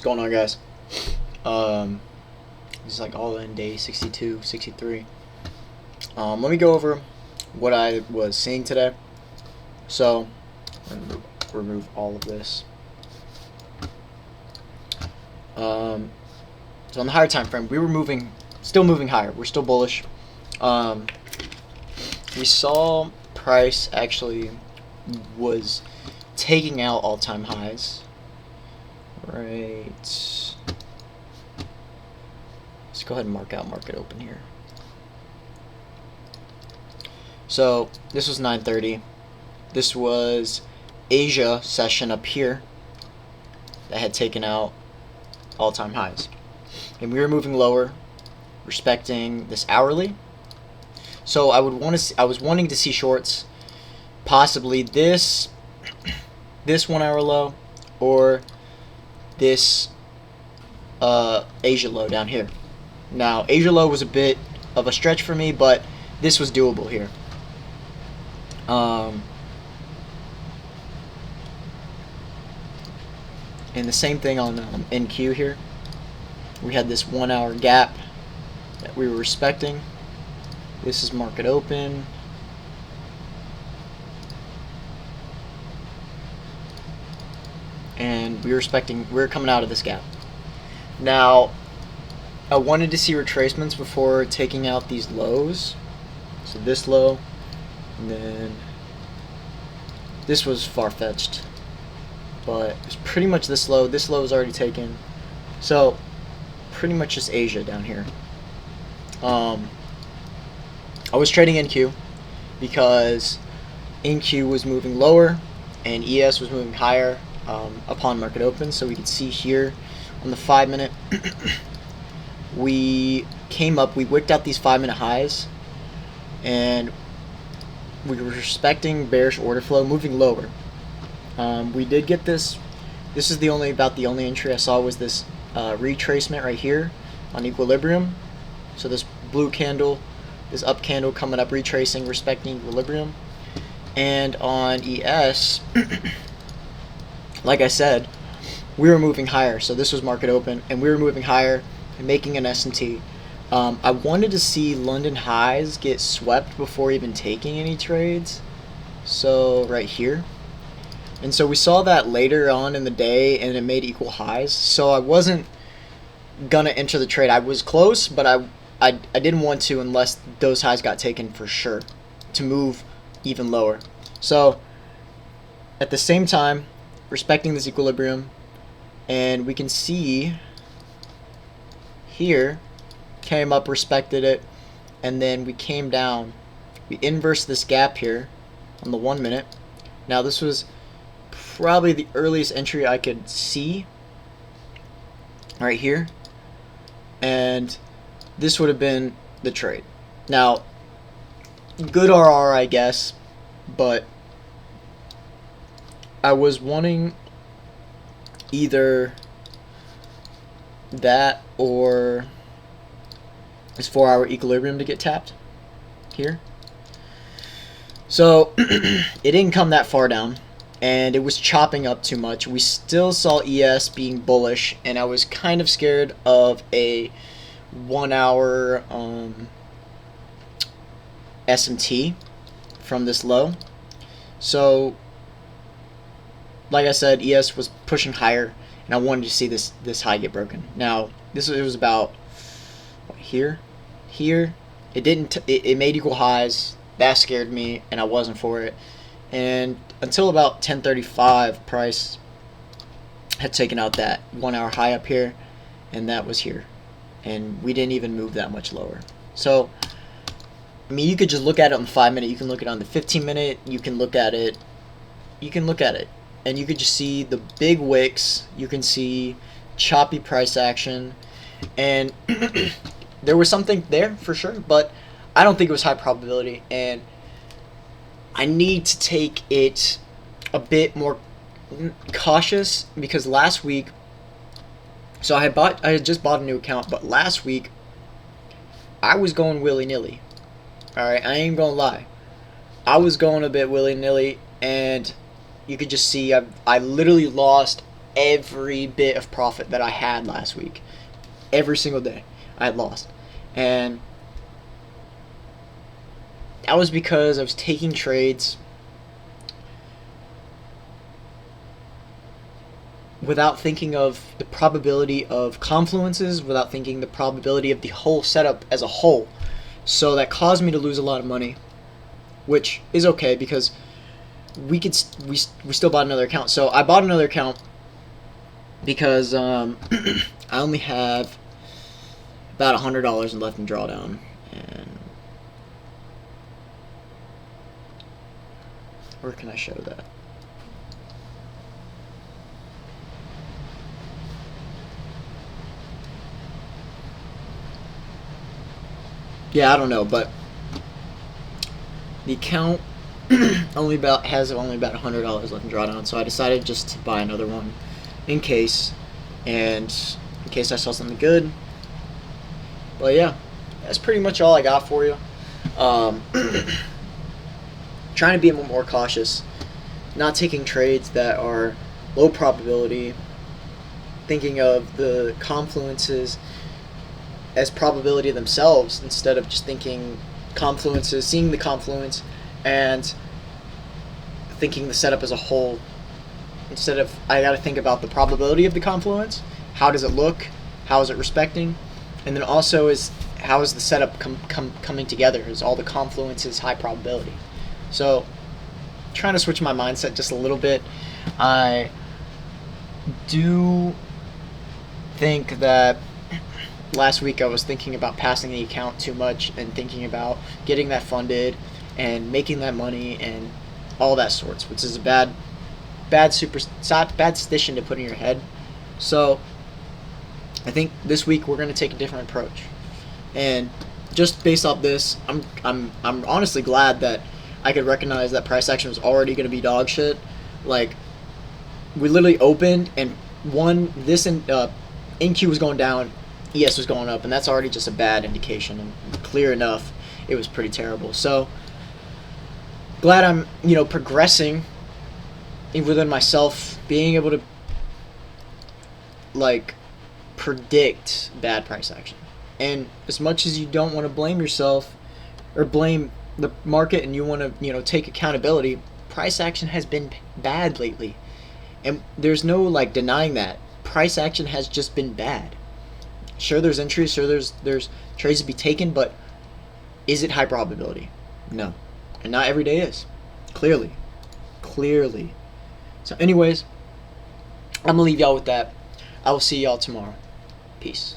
What's going on, guys? This is like all in day 62, 63. Let me go over what I was seeing today. So, I'm going to remove all of this. So on the higher time frame, we were still moving higher. We're still bullish. We saw price actually was taking out all-time highs. Right. Let's go ahead and mark out market open here. So this was 9:30. This was Asia session up here that had taken out all-time highs, and we were moving lower, respecting this hourly. So I was wanting to see shorts, possibly this 1 hour low, or this Asia low down here. Now Asia low was a bit of a stretch for me, but this was doable here. And the same thing on NQ here. We had this 1 hour gap that we were respecting. This is market open. And we were coming out of this gap. Now, I wanted to see retracements before taking out these lows. So this low, and then this was far-fetched, but it's pretty much this low. This low is already taken, so pretty much just Asia down here. I was trading NQ because NQ was moving lower and ES was moving higher upon market open. So we could see here on the 5 minute, we came up, we wicked out these 5 minute highs, and we were respecting bearish order flow, moving lower. We did get this. This is the only entry I saw was this retracement right here on equilibrium. So this blue candle, this up candle coming up, retracing, respecting equilibrium. And on ES, like I said, we were moving higher. So this was market open, and we were moving higher and making an S&T. I wanted to see London highs get swept before even taking any trades. So right here. And so we saw that later on in the day, and it made equal highs. So I wasn't gonna enter the trade. I was close, but I didn't want to unless those highs got taken for sure to move even lower. So at the same time, respecting this equilibrium, and we can see here, came up, respected it, and then we came down. We inversed this gap here on the 1 minute. Now this was probably the earliest entry I could see right here, and this would have been the trade. Now, good RR, I guess, but I was wanting either that or this 4 hour equilibrium to get tapped here. So it didn't come that far down, and it was chopping up too much. We still saw ES being bullish, and I was kind of scared of a 1 hour SMT from this low. So like I said, ES was pushing higher, and I wanted to see this high get broken. Now it was about here. It didn't. It made equal highs. That scared me, and I wasn't for it. And until about 10:35, price had taken out that 1 hour high up here, and that was here, and we didn't even move that much lower. So I mean, you could just look at it on the 5 minute. You can look at it on the 15 minute. You can look at it. And you could just see the big wicks. You can see choppy price action, and there was something there for sure, but I don't think it was high probability, and I need to take it a bit more cautious because last week, so I had just bought a new account, but last week I was going willy-nilly. Alright, I ain't gonna lie. I was going a bit willy-nilly, and you could just see I literally lost every bit of profit that I had last week. Every single day I had lost. And that was because I was taking trades without thinking of the probability of confluences, without thinking the probability of the whole setup as a whole. So that caused me to lose a lot of money, which is okay because we still bought another account. So I bought another account because I only have about $100 left in drawdown, and where can I show that? Yeah, I don't know, but the account has only about $100 left in drawdown, so I decided just to buy another one in case I saw something good. But yeah, that's pretty much all I got for you. Trying to be a little more cautious, not taking trades that are low probability, thinking of the confluences as probability themselves instead of just thinking confluences, seeing the confluence and thinking the setup as a whole. Instead of, I got to think about the probability of the confluence, how does it look, how is it respecting, and then also is how is the setup coming together, is all the confluences high probability. So trying to switch my mindset just a little bit. I do think that last week I was thinking about passing the account too much and thinking about getting that funded and making that money and all that sorts, which is a bad superstition to put in your head. So I think this week we're going to take a different approach. And just based off this, I'm honestly glad that I could recognize that price action was already going to be dog shit. Like, we literally opened and NQ was going down, ES was going up, and that's already just a bad indication. And clear enough, it was pretty terrible. So glad I'm progressing within myself, being able to like predict bad price action. And as much as you don't want to blame yourself or blame the market, and you want to take accountability, price action has been bad lately, and there's no denying that. Price action has just been bad. Sure, there's entries, sure there's trades to be taken, but is it high probability? No. And not every day is. Clearly. So anyways, I'm gonna leave y'all with that. I will see y'all tomorrow. Peace.